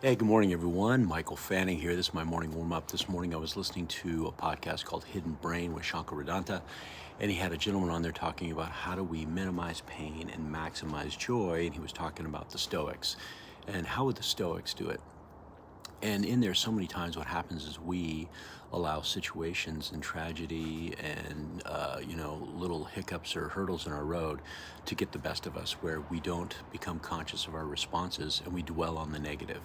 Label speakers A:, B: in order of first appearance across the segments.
A: Hey, good morning, everyone. Michael Fanning here. This is my morning warm up. This morning I was listening to a podcast called Hidden Brain with Shankar Vedanta, and he had a gentleman on there talking about how do we minimize pain and maximize joy. And he was talking about the Stoics and how would the Stoics do it. And in there, so many times what happens is we allow situations and tragedy and, little hiccups or hurdles in our road to get the best of us, where we don't become conscious of our responses and we dwell on the negative.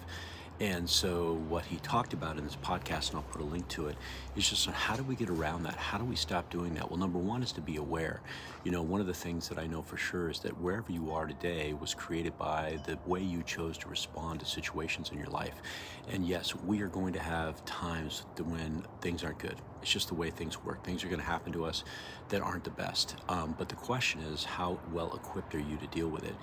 A: And so what he talked about in this podcast, and I'll put a link to it, is just on how do we get around that? How do we stop doing that? Well, number one is to be aware. One of the things that I know for sure is that wherever you are today was created by the way you chose to respond to situations in your life. And yes, we are going to have times when things aren't good. It's just the way things work. Things are going to happen to us that aren't the best. But the question is, how well equipped are you to deal with it?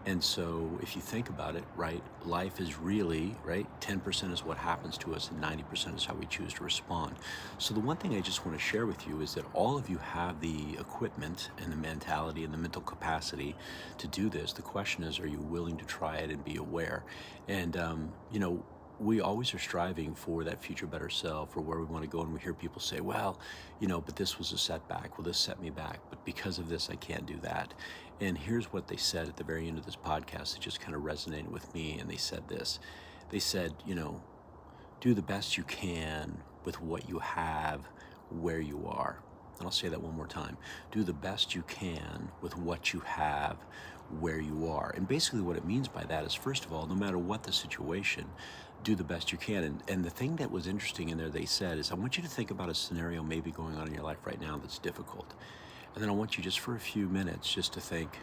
A: And so if you think about it, right, life is really, right, 10% is what happens to us and 90% is how we choose to respond. So the one thing I just want to share with you is that all of you have the equipment and the mentality and the mental capacity to do this. The question is, are you willing to try it and be aware? And, we always are striving for that future better self or where we want to go. And we hear people say, well, but this was a setback. Well, this set me back. But because of this, I can't do that. And here's what they said at the very end of this podcast. It just kind of resonated with me. And they said this. They said, do the best you can with what you have where you are. And I'll say that one more time. Do the best you can with what you have where you are. And basically what it means by that is, first of all, no matter what the situation, do the best you can. And the thing that was interesting in there, they said, is I want you to think about a scenario maybe going on in your life right now that's difficult. And then I want you just for a few minutes just to think,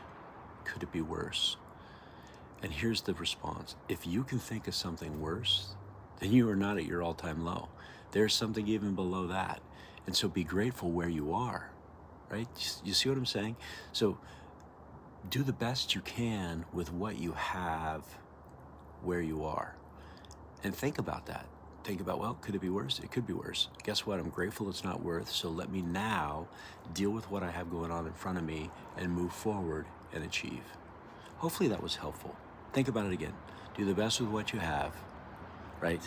A: could it be worse? And here's the response. If you can think of something worse, then you are not at your all-time low. There's something even below that. And so be grateful where you are, right? You see what I'm saying? So do the best you can with what you have where you are. And think about that. Think about, well, could it be worse? It could be worse. Guess what? I'm grateful it's not worse. So let me now deal with what I have going on in front of me and move forward and achieve. Hopefully that was helpful. Think about it again. Do the best with what you have, right?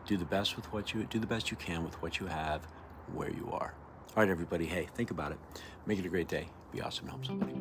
A: Do the best you can with what you have where you are. All right, everybody. Hey, think about it. Make it a great day. Be awesome. Help somebody.